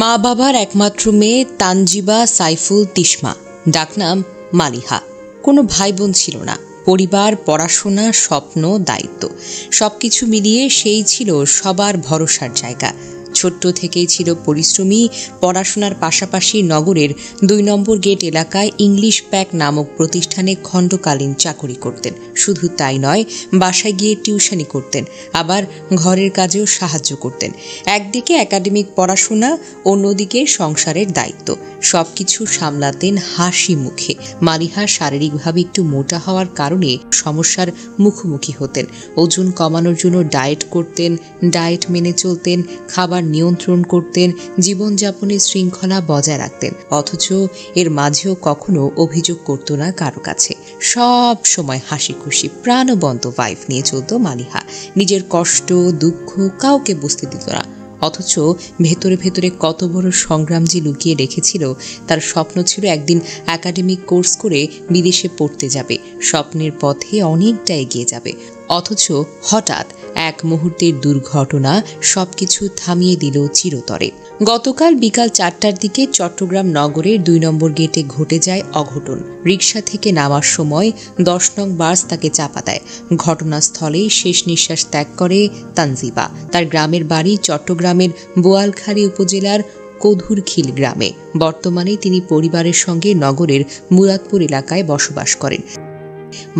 মা বাবার একমাত্র মেয়ে তানজিবা সাইফুল তিশমা, ডাকনাম মালিহা। কোনো ভাই বোন ছিল না। পরিবার, পড়াশোনা, স্বপ্ন, দায়িত্ব সবকিছু মিলিয়ে সেই ছিল সবার ভরসার জায়গা। ছোট্ট থেকেই ছিল পরিশ্রমী। পড়াশোনার পাশাপাশি নগরের ২ নম্বর গেট এলাকায় ইংলিশ প্যাক নামক প্রতিষ্ঠানে খণ্ডকালীন চাকরি করতেন। শুধু তাই নয়, বাসায় গিয়ে টিউশনি করতেন, আবার ঘরের কাজেও সাহায্য করতেন। একদিকে একাডেমিক পড়াশোনা, অন্যদিকে সংসারের দায়িত্ব। সবকিছু সামলাতেন হাসি মুখে। মালিহা শারীরিকভাবে একটু মোটা হওয়ার কারণে সমস্যার মুখোমুখি হতেন। ওজন কমানোর জন্য ডায়েট করতেন, ডায়েট মেনে চলতেন, খাবার নিয়ন্ত্রণ করতেন, জীবনযাপনের শৃঙ্খলা বজায় রাখতেন। অথচ এর মাঝেও কখনো অভিযোগ করত না কারো কাছে। সব সময় হাসি খুশি প্রাণবন্ত ভাইব নিয়ে চলত মালিহা। নিজের কষ্ট, দুঃখ কাউকে বুঝতে দিত না। অথচ ভেতরে ভেতরে কত বড় সংগ্রাম যে লুকিয়ে রেখেছিল। তার স্বপ্ন ছিল একদিন একাডেমিক কোর্স করে বিদেশে পড়তে যাবে, স্বপ্নের পথে অনেকটা এগিয়ে যাবে। অথচ হঠাৎ এক মুহূর্তের দুর্ঘটনা সবকিছু থামিয়ে দিল চিরতরে। গতকাল বিকাল ৪টার দিকে চট্টগ্রাম নগরের ২ নম্বর গেটে ঘটে যায় অঘটন। রিকশা থেকে নামার সময় ১০ নং বাস তাকে চাপা দেয়। ঘটনাস্থলেই শেষ নিঃশ্বাস ত্যাগ করে তানজিবা। তার গ্রামের বাড়ি চট্টগ্রামের বোয়ালখালী উপজেলার কদুরখিল গ্রামে। বর্তমানে তিনি পরিবারের সঙ্গে নগরের মুরাদপুর এলাকায় বসবাস করেন।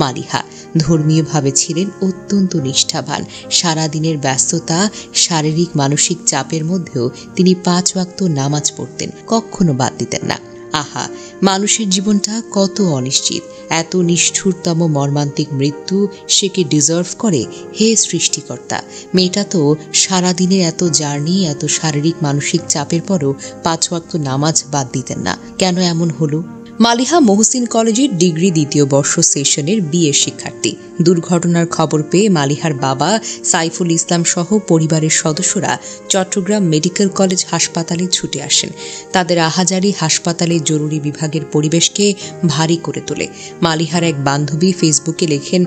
মালিহা ধর্মীয়ভাবে ছিলেন অত্যন্ত নিষ্ঠাবান। সারাদিনের ব্যস্ততা, শারীরিক মানসিক চাপের মধ্যেও তিনি ৫ ওয়াক্ত নামাজ পড়তেন, কখনো বাদ দিতেন না। আহা, মানুষের জীবনটা কত অনিশ্চিত। এত নিষ্ঠুরতম মর্মান্তিক মৃত্যু সে কি ডিজার্ভ করে? হে সৃষ্টিকর্তা, মেয়েটা তো সারাদিনের এত জার্নি, এত শারীরিক মানসিক চাপের পরও ৫ ওয়াক্ত নামাজ বাদ দিতেন না। কেন এমন হলো? মালিহা মহসিন কলেজের ডিগ্রি ২য় বর্ষ সেশনের বিএ শিক্ষার্থী। দুর্ঘটনার খবর পেয়ে মালিহার বাবা সাইফুল ইসলাম সহ পরিবারের সদস্যরা চট্টগ্রাম মেডিকেল কলেজ হাসপাতালে ছুটে আসেন। তাদের আহাজারি হাসপাতালের জরুরি বিভাগের পরিবেশকে ভারী করে তোলে। মালিহার এক বান্ধবী ফেসবুকে লেখেন,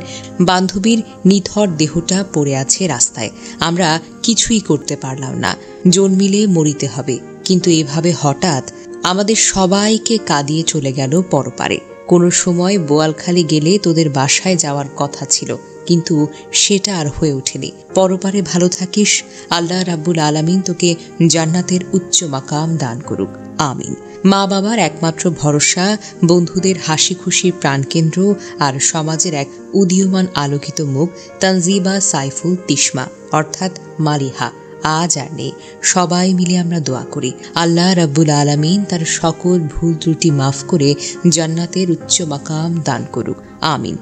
বান্ধবীর নিথর দেহটা পড়ে আছে রাস্তায়। আমরা কিছুই করতে পারলাম না, জন্মিলে মরিতে হবে, কিন্তু এভাবে হঠাৎ আমাদের সবাইকে কাঁদিয়ে চলে গেল পরপারে। কোনো সময় বোয়ালখালী গেলে তোদের বাসায় যাওয়ার কথা ছিল, কিন্তু সেটা আর হয়ে ওঠেনি। পরপারে ভালো থাকিস, আল্লাহ রাব্বুল আলামিন তোকে জান্নাতের উচ্চ মাকাম দান করুক, আমিন। মা বাবার একমাত্র ভরসা, বন্ধুদের হাসি খুশির প্রাণকেন্দ্র আর সমাজের এক উদীয়মান আলোকিত মুখ তানজিবা সাইফুল তিশমা অর্থাৎ মালিহা আজ আর নেই। সবাই মিলে আমরা দোয়া করি আল্লাহ রাব্বুল আলামিন তার সকল ভুল ত্রুটি মাফ করে জান্নাতের উচ্চ মাকাম দান করুক, আমিন।